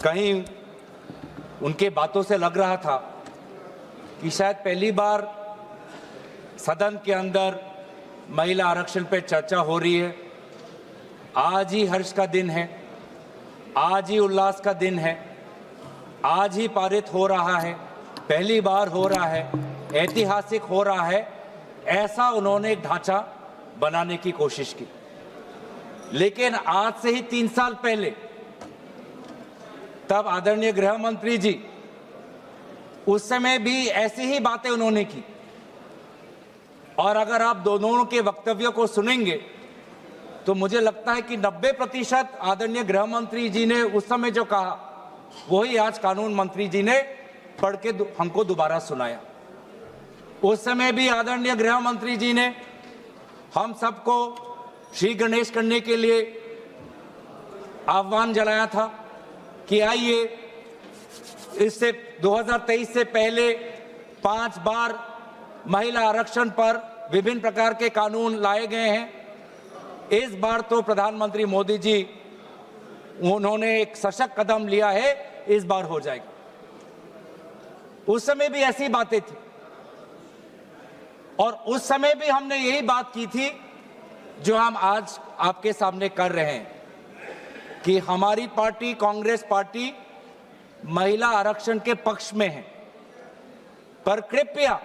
कहीं उनके बातों से लग रहा था कि शायद पहली बार सदन के अंदर महिला आरक्षण पर चर्चा हो रही है। आज ही हर्ष का दिन है, आज ही उल्लास का दिन है, आज ही पारित हो रहा है, पहली बार हो रहा है, ऐतिहासिक हो रहा है, ऐसा उन्होंने एक ढांचा बनाने की कोशिश की। लेकिन आज से ही 3 साल पहले तब आदरणीय गृह मंत्री जी, उस समय भी ऐसी ही बातें उन्होंने की। और अगर आप दोनों के वक्तव्यों को सुनेंगे तो मुझे लगता है कि 90% आदरणीय गृह मंत्री जी ने उस समय जो कहा वही आज कानून मंत्री जी ने पढ़ के हमको दोबारा सुनाया। उस समय भी आदरणीय गृह मंत्री जी ने हम सबको श्री गणेश करने के लिए आह्वान जलाया था कि आइए, इससे 2023 से पहले 5 बार महिला आरक्षण पर विभिन्न प्रकार के कानून लाए गए हैं। इस बार तो प्रधानमंत्री मोदी जी उन्होंने एक सशक्त कदम लिया है, इस बार हो जाएगा। उस समय भी ऐसी बातें थी और उस समय भी हमने यही बात की थी जो हम आज आपके सामने कर रहे हैं कि हमारी पार्टी कांग्रेस पार्टी महिला आरक्षण के पक्ष में है, पर कृपया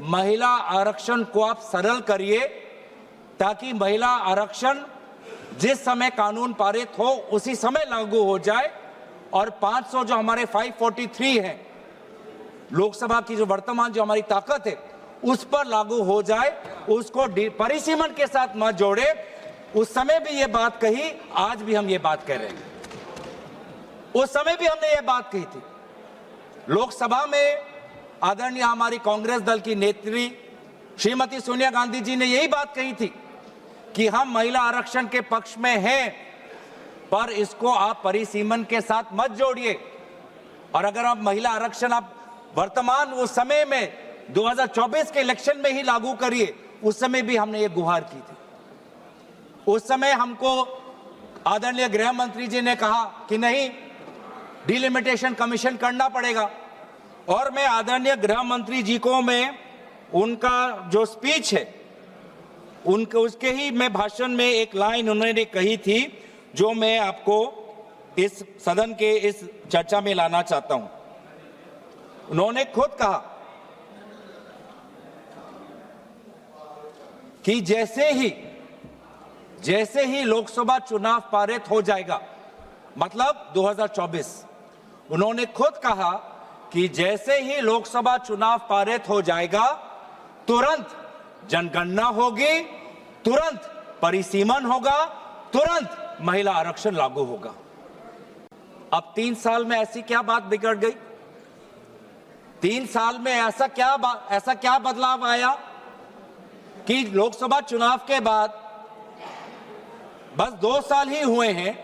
महिला आरक्षण को आप सरल करिए ताकि महिला आरक्षण जिस समय कानून पारित हो उसी समय लागू हो जाए और 500 जो हमारे 543 है लोकसभा की जो वर्तमान जो हमारी ताकत है उस पर लागू हो जाए, उसको परिसीमन के साथ मत जोड़े। उस समय भी ये बात कही, आज भी हम ये बात कह रहे हैं। उस समय भी हमने ये बात कही थी। लोकसभा में आदरणीय हमारी कांग्रेस दल की नेत्री श्रीमती सोनिया गांधी जी ने यही बात कही थी कि हम महिला आरक्षण के पक्ष में हैं, पर इसको आप परिसीमन के साथ मत जोड़िए। और अगर आप महिला आरक्षण आप वर्तमान उस समय में 2024 के इलेक्शन में ही लागू करिए, उस समय भी हमने ये गुहार की थी। उस समय हमको आदरणीय गृह मंत्री जी ने कहा कि नहीं, डिलिमिटेशन कमीशन करना पड़ेगा। और मैं आदरणीय गृह मंत्री जी को मैं उनका जो स्पीच है उसके ही मैं भाषण में एक लाइन उन्होंने कही थी जो मैं आपको इस सदन के इस चर्चा में लाना चाहता हूं। उन्होंने खुद कहा कि जैसे ही लोकसभा चुनाव पारित हो जाएगा, मतलब 2024, उन्होंने खुद कहा कि जैसे ही लोकसभा चुनाव पारित हो जाएगा तुरंत जनगणना होगी, तुरंत परिसीमन होगा, तुरंत महिला आरक्षण लागू होगा। अब 3 साल में ऐसी क्या बात बिगड़ गई? 3 साल में ऐसा क्या बदलाव आया कि लोकसभा चुनाव के बाद बस 2 साल ही हुए हैं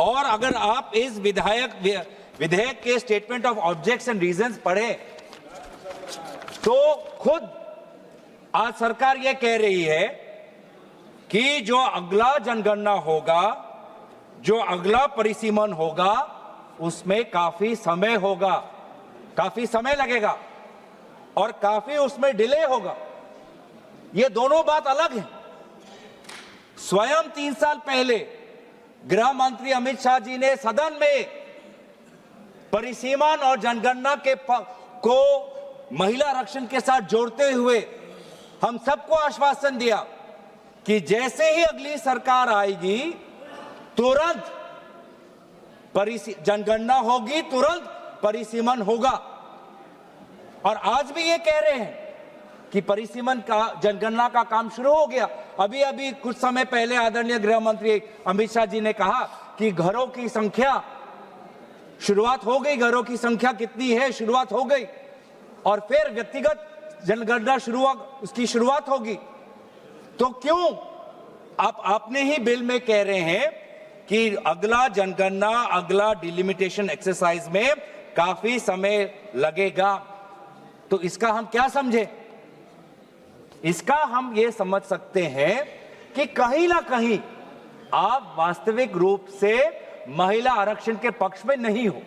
और अगर आप इस विधेयक के statement of objects and reasons पढ़े तो खुद आज सरकार यह कह रही है कि जो अगला जनगणना होगा, जो अगला परिसीमन होगा, उसमें काफी समय होगा, काफी समय लगेगा और काफी उसमें डिले होगा। ये दोनों बात अलग है। स्वयं 3 साल पहले गृह मंत्री अमित शाह जी ने सदन में परिसीमन और जनगणना को महिला आरक्षण के साथ जोड़ते हुए हम सबको आश्वासन दिया कि जैसे ही अगली सरकार आएगी तुरंत जनगणना होगी, तुरंत परिसीमन होगा। और आज भी ये कह रहे हैं कि परिसीमन का जनगणना का काम शुरू हो गया। अभी कुछ समय पहले आदरणीय गृह मंत्री अमित शाह जी ने कहा कि घरों की संख्या शुरुआत हो गई, घरों की संख्या कितनी है शुरुआत हो गई और फिर व्यक्तिगत जनगणना उसकी शुरुआत होगी। तो क्यों आपने ही बिल में कह रहे हैं कि अगला जनगणना, अगला डिलिमिटेशन एक्सरसाइज में काफी समय लगेगा? तो इसका हम क्या समझे? इसका हम ये समझ सकते हैं कि कहीं ना कहीं आप वास्तविक रूप से महिला आरक्षण के पक्ष में नहीं हो।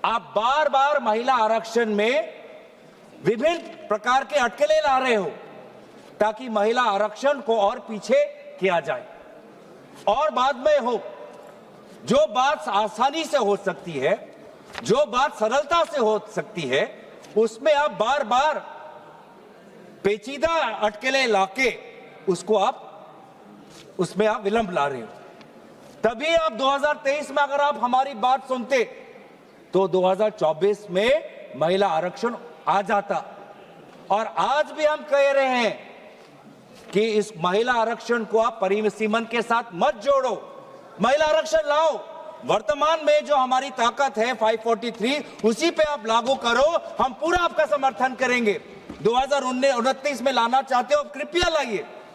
आप बार बार महिला आरक्षण में विभिन्न प्रकार के अटकलें ला रहे हो ताकि महिला आरक्षण को और पीछे किया जाए और बाद में हो। जो बात आसानी से हो सकती है, जो बात सरलता से हो सकती है, उसमें आप बार बार पेचीदा अटकलें लाके उसमें आप विलंब ला रहे हो। तभी आप 2023 में अगर आप हमारी बात सुनते तो 2024 में महिला आरक्षण आ जाता। और आज भी हम कह रहे हैं कि इस महिला आरक्षण को आप परिसीमन के साथ मत जोड़ो, महिला आरक्षण लाओ। वर्तमान में जो हमारी ताकत है 543, उसी पे आप लागू करो, हम पूरा आपका समर्थन करेंगे। 2029 में लाना चाहते हो, कृपया लाइए।